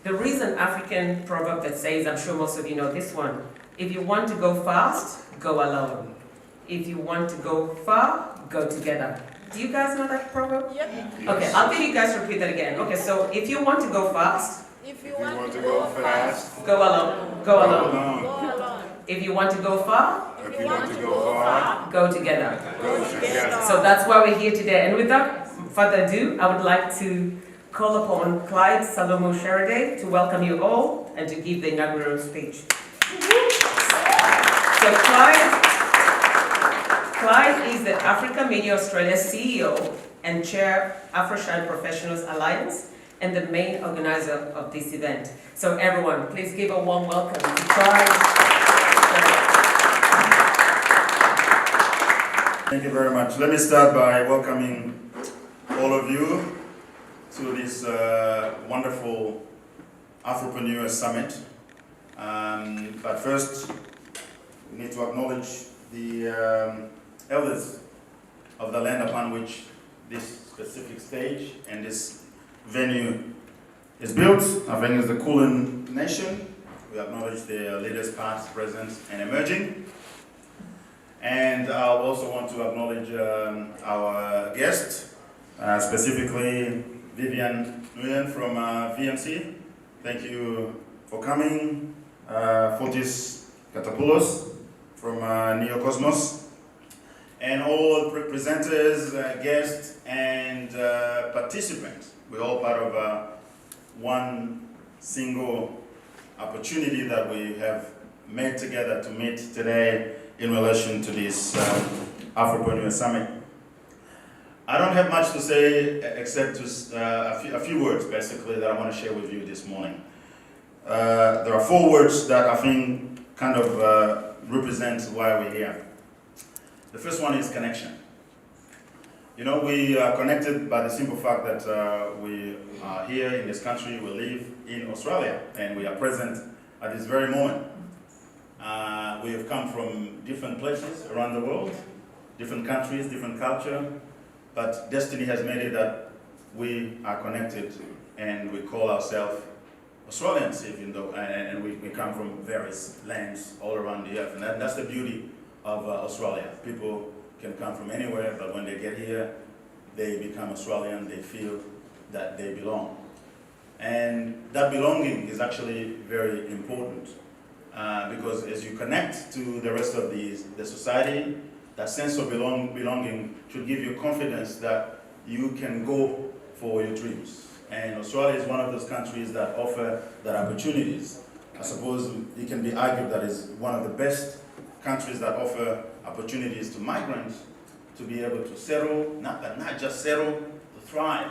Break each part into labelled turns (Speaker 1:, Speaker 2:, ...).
Speaker 1: The reason African proverb that says, I'm sure most of you know this one, if you want to go fast, go alone. If you want to go far, go together. Do you guys know that proverb?
Speaker 2: Yep.
Speaker 3: Yes.
Speaker 1: Okay, I'll get you guys to repeat that again. Okay, so if you want to go fast,
Speaker 2: If you
Speaker 3: If you
Speaker 2: want to go fast,
Speaker 1: go alone. Go alone.
Speaker 2: go alone.
Speaker 1: If you want to go far,
Speaker 2: If you want to go far,
Speaker 1: go together.
Speaker 2: go together.
Speaker 1: So that's why we're here today. And without further ado, I would like to call upon Clyde Salomo Sheridan to welcome you all and to give the inaugural speech. So Clyde is the Africa Media Australia CEO and Chair Afroshine Professionals Alliance and the main organizer of this event. So everyone, please give a warm welcome to Clyde.
Speaker 3: Thank you very much. Let me start by welcoming all of you to this wonderful Afropreneurs Summit. But first, we need to acknowledge the elders of the land upon which this specific stage and this venue is built. Our venue is the Kulin Nation. We acknowledge their leaders past, present, and emerging. And I also want to acknowledge our guest, specifically Vivian Nguyen from VMC. Thank you for coming. Fotis Katapoulos from Neocosmos. And all presenters, guests, and participants. We're all part of one single opportunity that we have made together to meet today in relation to this Afropreneurs Summit. I don't have much to say except a few words basically that I want to share with you this morning. There are 4 words that I think kind of represent why we're here. The first one is connection. You know, we are connected by the simple fact that we are here in this country, we live in Australia, and we are present at this very moment. We have come from different places around the world, different countries, different culture, but destiny has made it that we are connected and we call ourselves Australians, even though, and we come from various lands all around the earth, and that's the beauty of Australia. People can come from anywhere, but when they get here, they become Australian, they feel that they belong. And that belonging is actually very important because as you connect to the rest of the society, that sense of belonging should give you confidence that you can go for your dreams. And Australia is one of those countries that offer that opportunities. I suppose it can be argued that is one of the best countries that offer opportunities to migrants to be able to settle, not just settle, to thrive.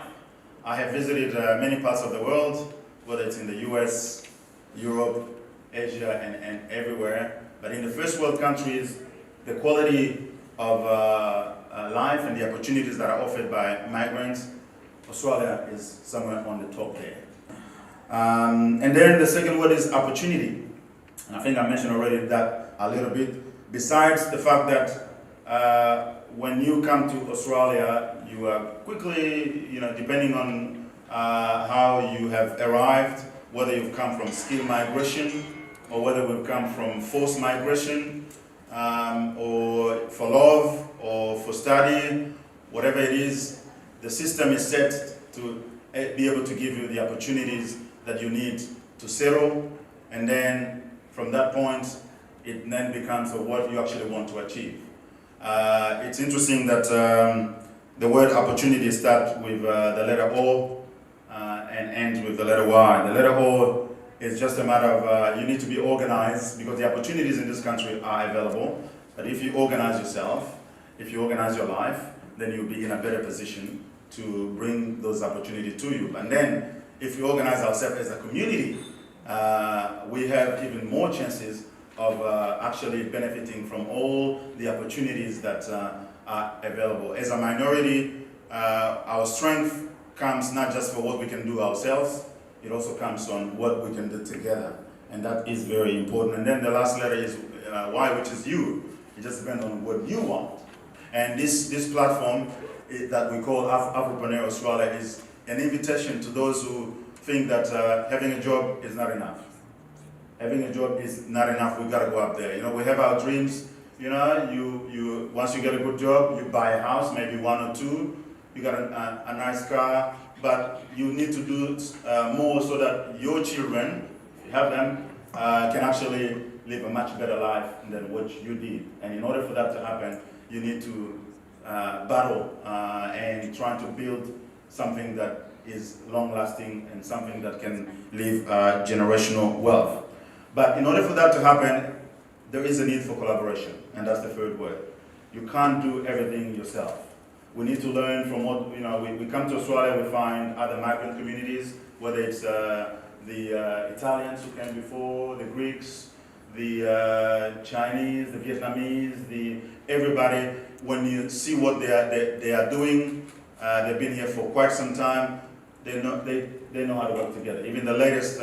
Speaker 3: I have visited many parts of the world, whether it's in the US, Europe, Asia, and everywhere. But in the first world countries, the quality of life and the opportunities that are offered by migrants, Australia is somewhere on the top there. And then the second word is opportunity. And I think I mentioned already that a little bit. Besides the fact that when you come to Australia, you are quickly, depending on how you have arrived, whether you've come from skilled migration or whether we've come from forced migration, or for love or for study, whatever it is, the system is set to be able to give you the opportunities that you need to settle, and then from that point, it then becomes what you actually want to achieve. It's interesting that the word opportunity starts with the letter O and ends with the letter Y. The letter O is just a matter of you need to be organized because the opportunities in this country are available. But if you organize yourself, if you organize your life, then you'll be in a better position to bring those opportunities to you. And then if we organize ourselves as a community, we have even more chances of actually benefiting from all the opportunities that are available. As a minority, our strength comes not just for what we can do ourselves, it also comes on what we can do together. And that is very important. And then the last letter is Y, which is you. It just depends on what you want. And this platform that we call Afropreneurs Australia is an invitation to those who think that having a job is not enough. Having a job is not enough. We gotta go up there. You know, we have our dreams. You know, you once you get a good job, you buy a house, maybe one or two. You got a nice car, but you need to do more so that your children, if you have them, can actually live a much better life than what you did. And in order for that to happen, you need to battle and trying to build something that is long-lasting and something that can leave generational wealth. But in order for that to happen, there is a need for collaboration, and that's the third word. You can't do everything yourself. We need to learn from what, you know, we come to Australia, we find other migrant communities, whether it's the Italians who came before, the Greeks, the Chinese, the Vietnamese, everybody. When you see what they are doing, they've been here for quite some time, they know how to work together. Even the latest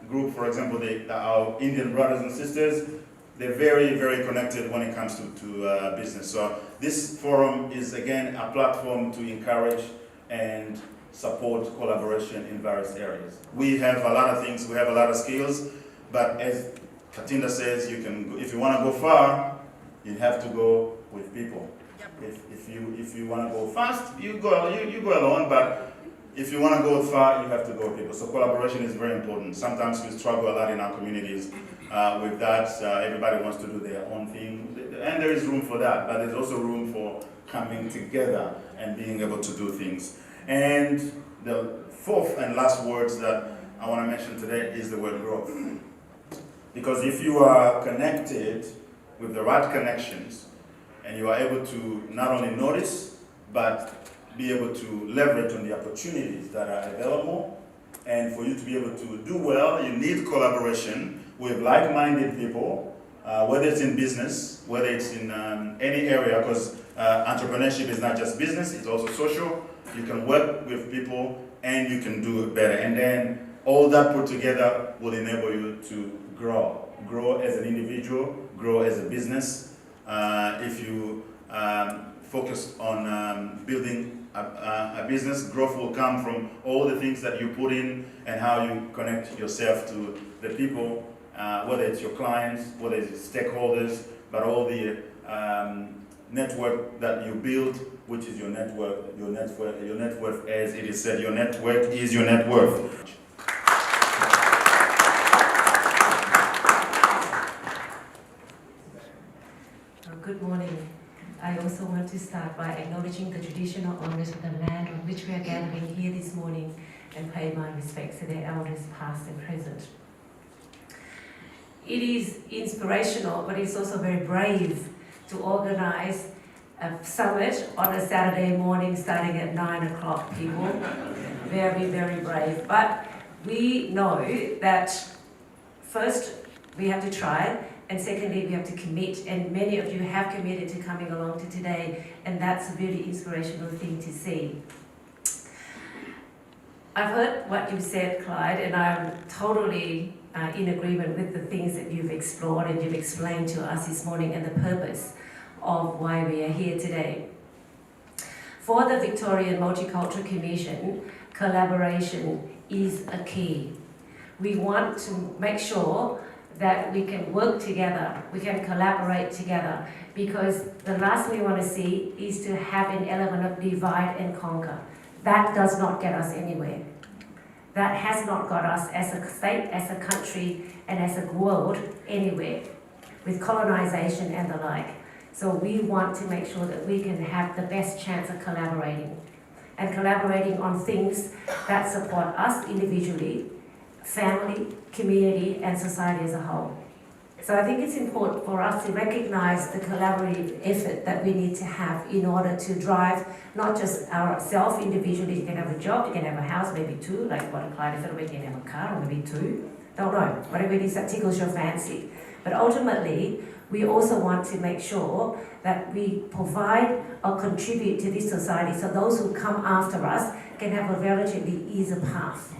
Speaker 3: group, for example, our Indian brothers and sisters, they're very, very connected when it comes to business. So this forum is, again, a platform to encourage and support collaboration in various areas. We have a lot of things, we have a lot of skills, but as Katinda says, you can, if you want to go far, you have to go with people. If you want to go fast, you go alone, but if you want to go far, you have to go with people. So collaboration is very important. Sometimes we struggle a lot in our communities with that. Everybody wants to do their own thing, and there is room for that, but there's also room for coming together and being able to do things. And the fourth and last words that I want to mention today is the word growth. Because if you are connected with the right connections, and you are able to not only notice, but be able to leverage on the opportunities that are available, and for you to be able to do well, you need collaboration with like-minded people, whether it's in business, whether it's in any area, because entrepreneurship is not just business, it's also social. You can work with people and you can do it better. And then all that put together will enable you to grow. Grow as an individual, grow as a business. If you focus on building a business, growth will come from all the things that you put in and how you connect yourself to the people, whether it's your clients, whether it's stakeholders, but all the network that you build, which is your network, as it is said, your network is your net worth.
Speaker 4: Good morning. I also want to start by acknowledging the traditional owners of the land on which we are gathering here this morning and pay my respects to their elders past and present. It is inspirational, but it's also very brave to organise a summit on a Saturday morning starting at 9 o'clock, people. Very, very brave. But we know that first we have to try, and secondly, we have to commit, and many of you have committed to coming along to today, and that's a really inspirational thing to see. I've heard what you've said, Clyde, and I'm totally in agreement with the things that you've explored and you've explained to us this morning and the purpose of why we are here today. For the Victorian Multicultural Commission, collaboration is a key. We want to make sure that we can work together, we can collaborate together, because the last thing we want to see is to have an element of divide and conquer. That does not get us anywhere. That has not got us as a state, as a country, and as a world anywhere, with colonisation and the like. So we want to make sure that we can have the best chance of collaborating, and collaborating on things that support us individually, family, community, and society as a whole. So I think it's important for us to recognise the collaborative effort that we need to have in order to drive not just ourselves individually. You can have a job, you can have a house, maybe two, like what Clyde said, you can have a car, or maybe two. Don't know, whatever it is that tickles your fancy. But ultimately, we also want to make sure that we provide or contribute to this society so those who come after us can have a relatively easy path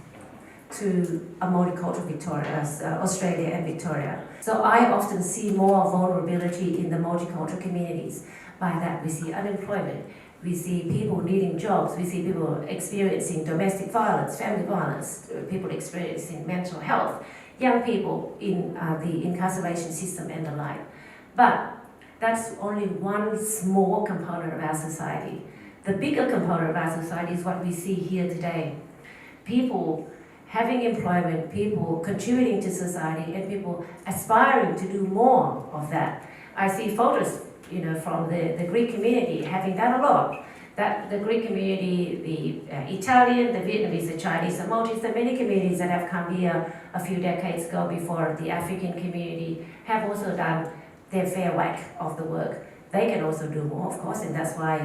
Speaker 4: to a multicultural Victoria, Australia and Victoria. So I often see more vulnerability in the multicultural communities. By that we see unemployment, We see people needing jobs. We see people experiencing domestic violence, family violence, people experiencing mental health, young people in the incarceration system and the like. But that's only one small component of our society. The bigger component of our society is what we see here today. People having employment, people contributing to society, and people aspiring to do more of that. I see photos, from the Greek community having done a lot. That the Greek community, the Italian, the Vietnamese, the Chinese, the Maltese, the many communities that have come here a few decades ago before the African community have also done their fair whack of the work. They can also do more, of course, and that's why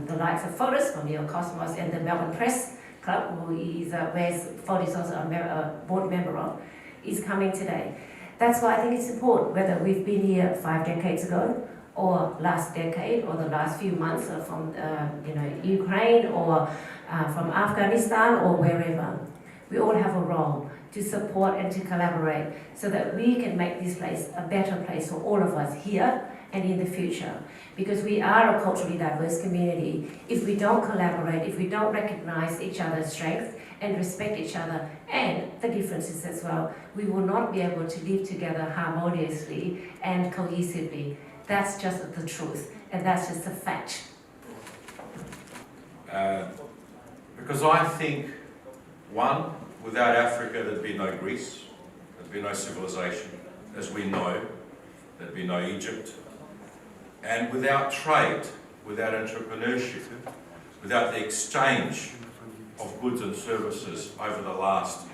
Speaker 4: the likes of Fotis from Neo Cosmos and the Melbourne Press Club, who is where Fotis also a board member of, is coming today. That's why I think it's important, whether we've been here 5 decades ago, or last decade, or the last few months from Ukraine, or from Afghanistan, or wherever. We all have a role to support and to collaborate so that we can make this place a better place for all of us here and in the future. Because we are a culturally diverse community. If we don't collaborate, if we don't recognize each other's strengths and respect each other and the differences as well, we will not be able to live together harmoniously and cohesively. That's just the truth, and that's just a fact.
Speaker 5: Because I think, one, without Africa there'd be no Greece, there'd be no civilization, as we know, there'd be no Egypt. And without trade, without entrepreneurship, without the exchange of goods and services over the last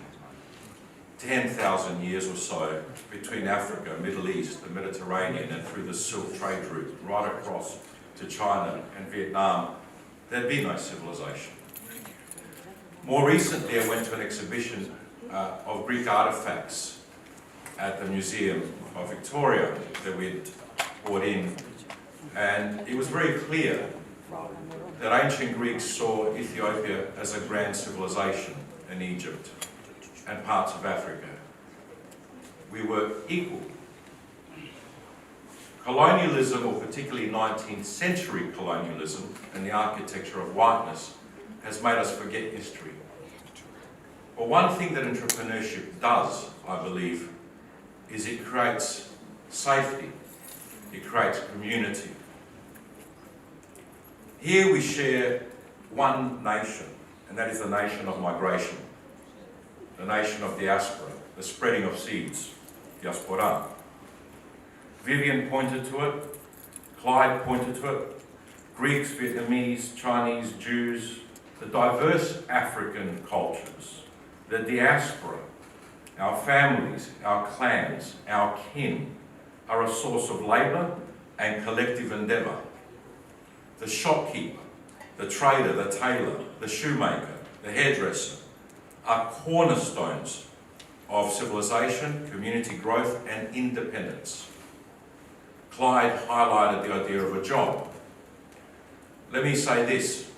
Speaker 5: 10,000 years or so between Africa, Middle East, the Mediterranean, and through the Silk Trade route, right across to China and Vietnam, there'd be no civilization. More recently, I went to an exhibition of Greek artifacts at the Museum of Victoria that we'd brought in, and it was very clear that ancient Greeks saw Ethiopia as a grand civilization in Egypt and parts of Africa. We were equal. Colonialism, or particularly 19th century colonialism and the architecture of whiteness, has made us forget history. But one thing that entrepreneurship does, I believe, is it creates safety, it creates community. Here we share one nation, and that is the nation of migration, the nation of diaspora, the spreading of seeds, diaspora. Vivian pointed to it, Clyde pointed to it, Greeks, Vietnamese, Chinese, Jews, the diverse African cultures, the diaspora, our families, our clans, our kin, are a source of labour and collective endeavour. The shopkeeper, the trader, the tailor, the shoemaker, the hairdresser, are cornerstones of civilization, community growth, and independence. Clyde highlighted the idea of a job. Let me say this,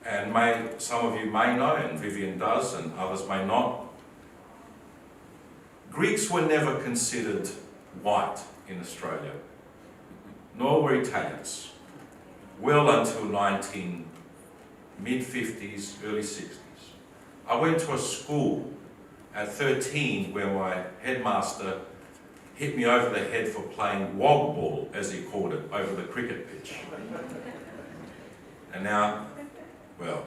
Speaker 5: and some of you may know, and Vivian does, and others may not. Greeks were never considered white in Australia, nor were Italians, well until mid-50s, early 60s. I went to a school at 13 where my headmaster hit me over the head for playing wog ball, as he called it, over the cricket pitch. And now, well,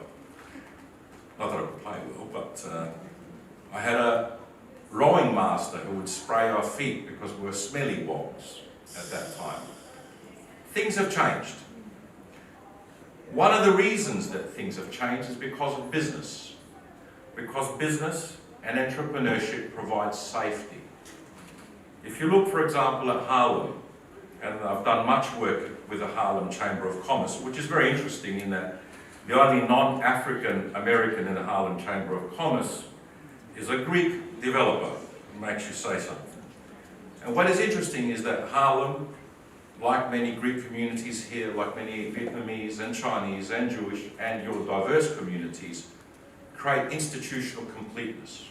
Speaker 5: not that I could play well, but I had a rowing master who would spray our feet because we were smelly wogs at that time. Things have changed. One of the reasons that things have changed is because of business. Because business and entrepreneurship provides safety. If you look, for example, at Harlem, and I've done much work with the Harlem Chamber of Commerce, which is very interesting in that the only non-African American in the Harlem Chamber of Commerce is a Greek developer. It makes you say something. And what is interesting is that Harlem, like many Greek communities here, like many Vietnamese and Chinese and Jewish and your diverse communities, create institutional completeness.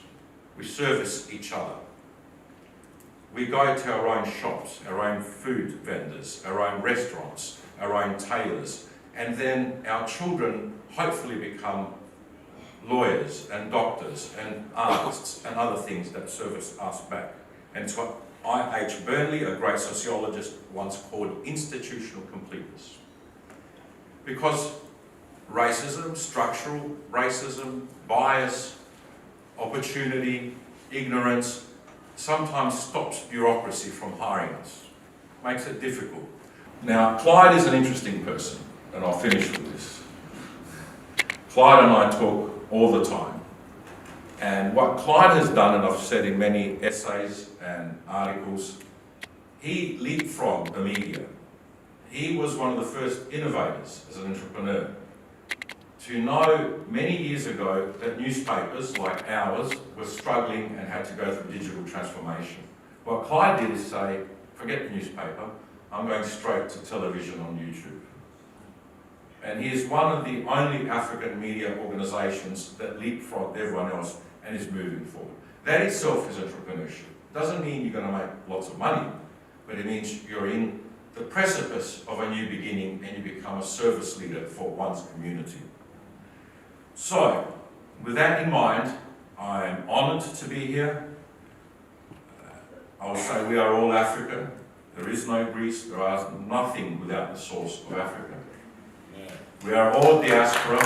Speaker 5: We service each other. We go to our own shops, our own food vendors, our own restaurants, our own tailors, and then our children hopefully become lawyers and doctors and artists and other things that service us back. And it's what I.H. Burnley, a great sociologist, once called institutional completeness. Because racism, structural racism, bias, opportunity, ignorance, sometimes stops bureaucracy from hiring us, makes it difficult. Now, Clyde is an interesting person, and I'll finish with this. Clyde and I talk all the time, and what Clyde has done, and I've said in many essays and articles, he leapfrogged the media. He was one of the first innovators as an entrepreneur. To know many years ago that newspapers like ours were struggling and had to go through digital transformation. What Clyde did is say, forget the newspaper, I'm going straight to television on YouTube. And he is one of the only African media organisations that leapfrogged everyone else and is moving forward. That itself is entrepreneurship. Doesn't mean you're going to make lots of money, but it means you're in the precipice of a new beginning and you become a service leader for one's community. So, with that in mind, I am honoured to be here. I will say we are all African. There is no Greece. There is nothing without the source of Africa. We are all diaspora.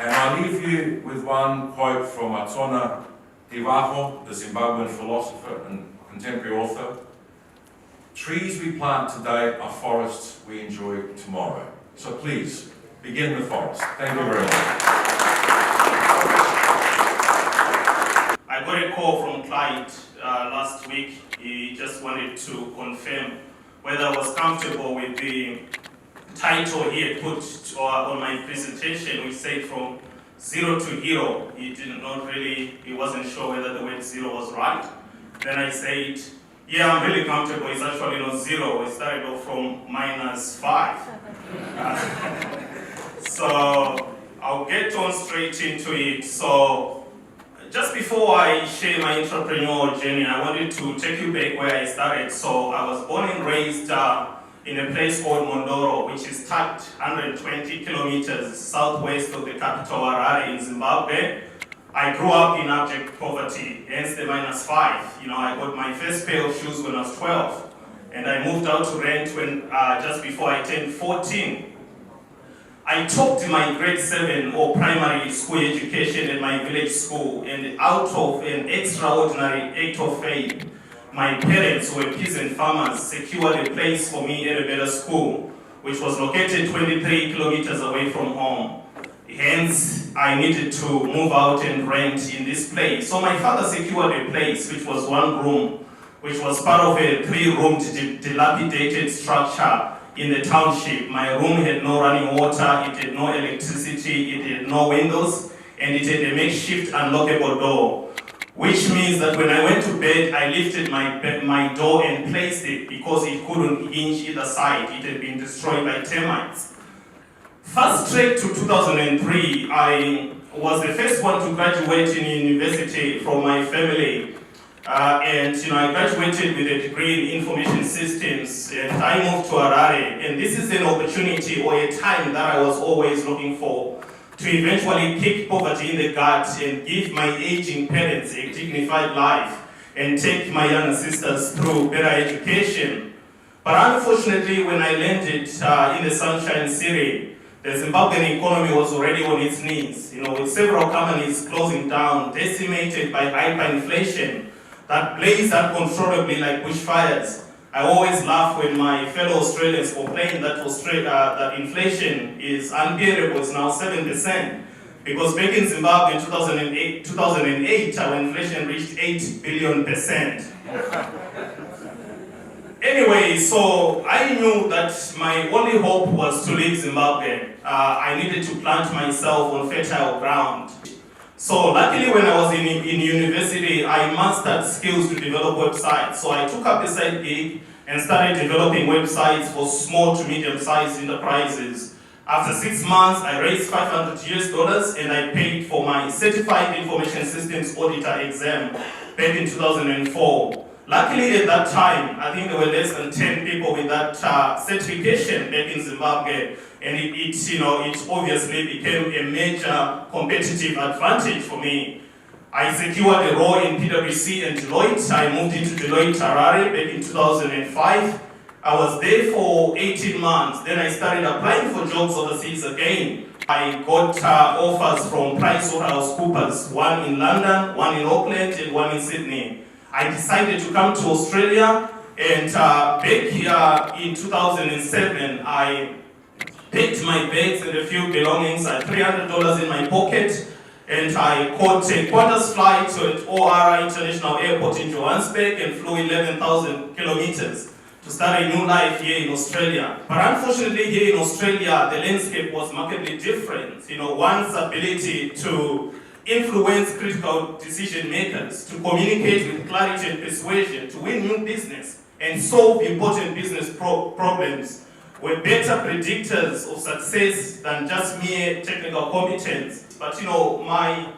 Speaker 5: And I leave you with one quote from Atona Divaho, the Zimbabwean philosopher and contemporary author. Trees we plant today are forests we enjoy tomorrow. So please, begin the forest. Thank you very much.
Speaker 6: I got a call from Clyde last week. He just wanted to confirm whether I was comfortable with the title he had put on my presentation, which said from zero to hero. He wasn't sure whether the word zero was right. Then I said, yeah, I'm really comfortable. It's actually not zero. It started off from -5. So I'll get on straight into it. So just before I share my entrepreneurial journey, I wanted to take you back where I started. So I was born and raised in a place called Mondoro, which is tucked 120 kilometers southwest of the capital Harare in Zimbabwe. I grew up in abject poverty, hence the -5. I got my first pair of shoes when I was 12, and I moved out to rent when just before I turned 14. I topped my grade 7 or primary school education at my village school, and out of an extraordinary act of faith, my parents, who were peasant farmers, secured a place for me at a better school, which was located 23 kilometers away from home. Hence, I needed to move out and rent in this place. So my father secured a place which was one room, which was part of a 3-roomed dilapidated structure in the township. My room had no running water, it had no electricity, it had no windows, and it had a makeshift unlockable door. Which means that when I went to bed, I lifted my door and placed it because it couldn't hinge either side. It had been destroyed by termites. Fast track to 2003, I was the first one to graduate in university from my family. I graduated with a degree in information systems, and I moved to Harare. And this is an opportunity or a time that I was always looking for, to eventually kick poverty in the gut and give my aging parents a dignified life and take my younger sisters through better education. But unfortunately, when I landed in the Sunshine City, the Zimbabwean economy was already on its knees, with several companies closing down, decimated by hyperinflation that blazed uncontrollably like bushfires. I always laugh when my fellow Australians complain that inflation is unbearable, it's now 7%. Because back in Zimbabwe in 2008, our inflation reached 8 billion%. Anyway, so I knew that my only hope was to leave Zimbabwe. I needed to plant myself on fertile ground. So luckily when I was in university, I mastered skills to develop websites. So I took up a side gig and started developing websites for small to medium-sized enterprises. After 6 months, I raised $500 and I paid for my Certified Information Systems Auditor exam back in 2004. Luckily at that time, I think there were less than 10 people with that certification back in Zimbabwe, and it obviously became a major competitive advantage for me. I secured a role in PwC and Deloitte. I moved into Deloitte Harare back in 2005. I was there for 18 months. Then I started applying for jobs overseas again. I got offers from PricewaterhouseCoopers, one in London, one in Auckland, and one in Sydney. I decided to come to Australia, and back here in 2007, I packed my bags and a few belongings. I had $300 in my pocket, and I caught a Qantas flight to OR International Airport in Johannesburg and flew 11,000 kilometers to start a new life here in Australia. But unfortunately here in Australia, the landscape was markedly different. One's ability to influence critical decision makers, to communicate with clarity and persuasion, to win new business and solve important business problems were better predictors of success than just mere technical competence. But my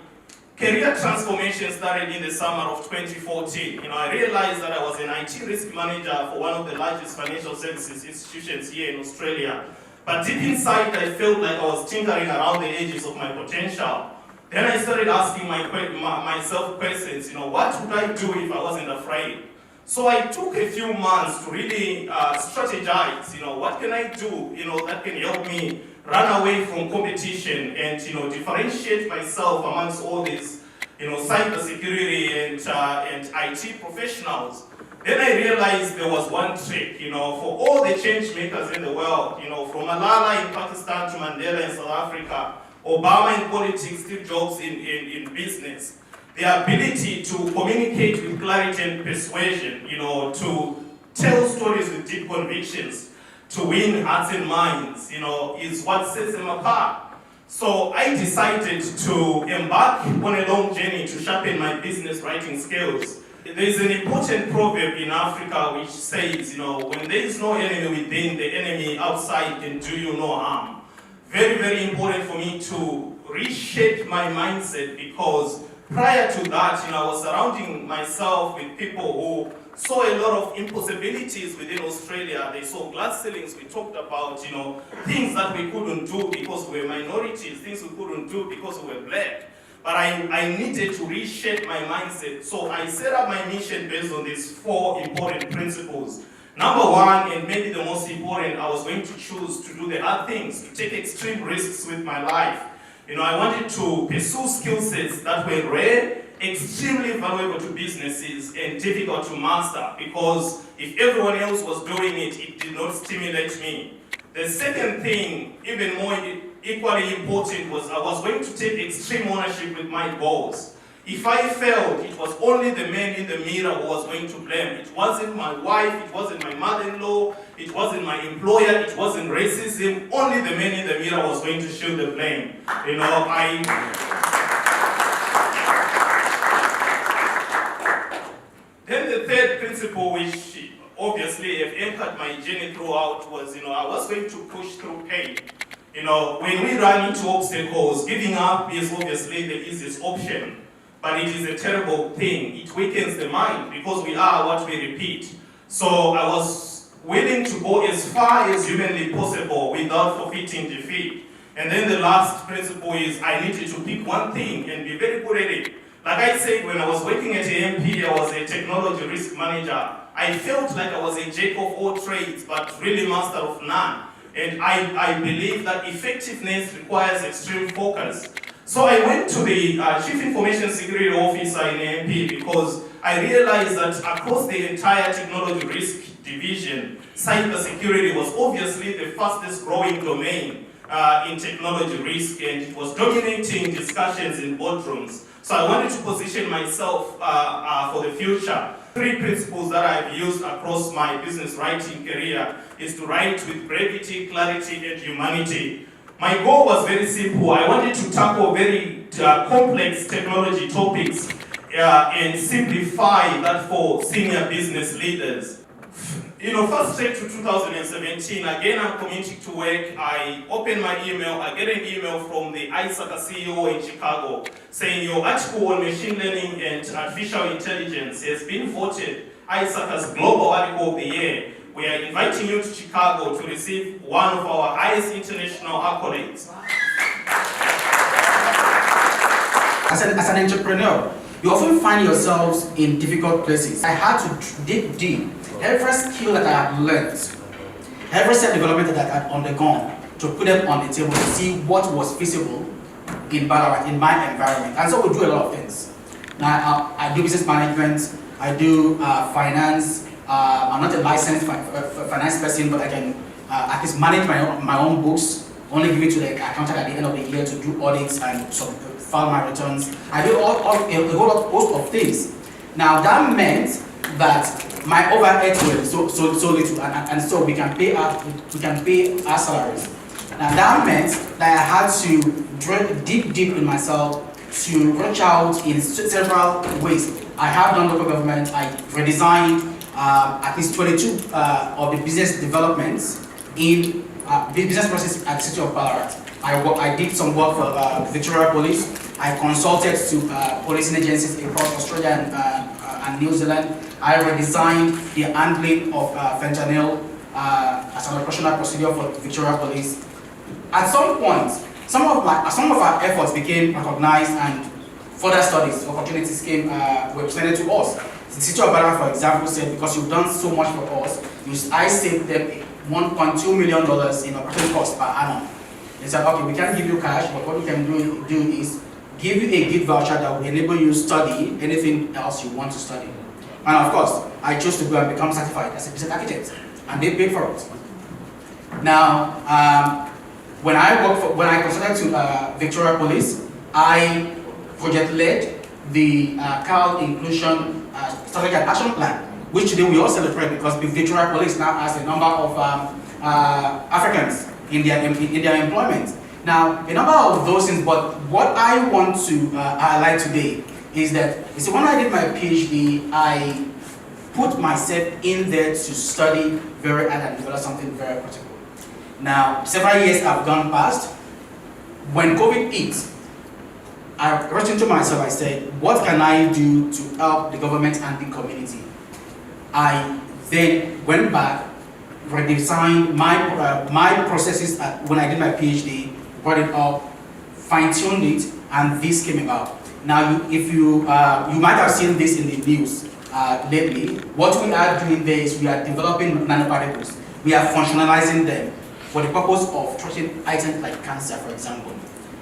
Speaker 6: career transformation started in the summer of 2014. I realized that I was an IT risk manager for one of the largest financial services institutions here in Australia. But deep inside, I felt like I was tinkering around the edges of my potential. Then I started asking myself questions, what would I do if I wasn't afraid? So I took a few months to really strategize, what can I do, that can help me run away from competition and, differentiate myself amongst all these, cybersecurity and IT professionals. Then I realized there was one trick, for all the change makers in the world, from Malala in Pakistan to Mandela in South Africa, Obama in politics, Steve Jobs in business. The ability to communicate with clarity and persuasion, to tell stories with deep convictions, to win hearts and minds, is what sets them apart. So I decided to embark on a long journey to sharpen my business writing skills. There is an important proverb in Africa which says, when there is no enemy within, the enemy outside can do you no harm. Very, very important for me to reshape my mindset, because prior to that, I was surrounding myself with people who saw a lot of impossibilities within Australia. They saw glass ceilings. We talked about, things that we couldn't do because we were minorities, things we couldn't do because we were black. But I needed to reshape my mindset. So I set up my mission based on these 4 important principles. Number 1, and maybe the most important, I was going to choose to do the hard things, to take extreme risks with my life. I wanted to pursue skill sets that were rare, extremely valuable to businesses, and difficult to master, because if everyone else was doing it, it did not stimulate me. The second thing, even more equally important, was I was going to take extreme ownership with my goals. If I failed, it was only the man in the mirror who was going to blame. It wasn't my wife, it wasn't my mother-in-law, it wasn't my employer, it wasn't racism. Only the man in the mirror was going to shield the blame. Then the third principle, which obviously have anchored my journey throughout, was, I was going to push through pain. When we run into obstacles, giving up is obviously the easiest option. But it is a terrible thing. It weakens the mind, because we are what we repeat. So I was willing to go as far as humanly possible without forfeiting defeat. And then the last principle is I needed to pick one thing and be very good at it. Like I said, when I was working at AMP, I was a technology risk manager. I felt like I was a jack of all trades, but really master of none. And I believe that effectiveness requires extreme focus. So I went to the Chief Information Security Officer in AMP, because I realized that across the entire technology risk division, cybersecurity was obviously the fastest growing domain in technology risk, and it was dominating discussions in boardrooms. So I wanted to position myself for the future. 3 principles that I've used across my business writing career is to write with brevity, clarity, and humanity. My goal was very simple. I wanted to tackle very complex technology topics and simplify that for senior business leaders. Fast track to 2017, again I'm commuting to work. I open my email, I get an email from the ISACA CEO in Chicago saying your article on machine learning and artificial intelligence has been voted ISACA's Global Article of the Year. We are inviting you to Chicago to receive one of our highest international accolades.
Speaker 7: As an entrepreneur, you often find yourselves in difficult places. I had to dig deep. Every skill that I had learned, every self-development that I had undergone, to put them on the table to see what was feasible in Ballarat, in my environment. And so we do a lot of things. Now, I do business management, I do finance. I'm not a licensed finance person, but I can at least manage my own books, only give it to the accountant at the end of the year to do audits and file my returns. I do a whole host of things. Now, that meant that my overheads were so little, and so we can pay our salaries. Now that meant that I had to drill deep in myself to reach out in several ways. I have done local government. I redesigned at least 22 of the business developments in business process at the city of Ballarat. I did some work for Victoria Police. I consulted to policing agencies across Australia and New Zealand. I redesigned the handling of fentanyl as an operational procedure for Victoria Police. At some point, some of our efforts became recognized, and further studies opportunities were presented to us. The city of Ballarat, for example, said, because you've done so much for us, I saved them $1.2 million in operating costs per annum. They said, okay, we can't give you cash, but what we can do is give you a gift voucher that will enable you to study anything else you want to study. And of course, I chose to go and become certified as a business architect, and they paid for it. Now, when I consulted to Victoria Police, I project led the Child Inclusion Strategic Action Plan, which today we all celebrate because the Victoria Police now has a number of Africans in their employment. Now, a number of those things, but what I want to highlight today is that, you see, when I did my PhD, I put myself in there to study very hard and develop something very practical. Now, several years have gone past. When COVID hit, I rushed into myself, I said, what can I do to help the government and the community? I then went back, redesigned my processes when I did my PhD, brought it up, fine-tuned it, and this came about. Now, if you might have seen this in the news lately. What we are doing there is we are developing nanoparticles. We are functionalizing them for the purpose of treating items like cancer, for example.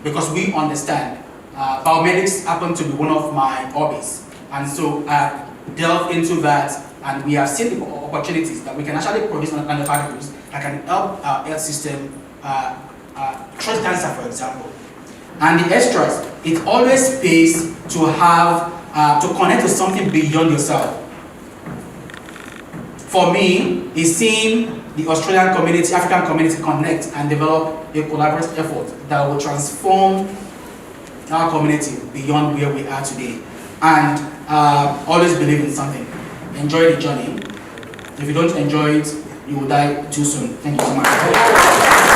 Speaker 7: Because we understand biomedics happen to be one of my hobbies. And so I delved into that, and we have seen the opportunities that we can actually produce nanoparticles that can help our health system treat cancer, for example. And the extras, it always pays to have, to connect to something beyond yourself. For me, it's seeing the Australian community, African community connect and develop a collaborative effort that will transform our community beyond where we are today. And always believe in something. Enjoy the journey. If you don't enjoy it, you will die too soon. Thank you so much.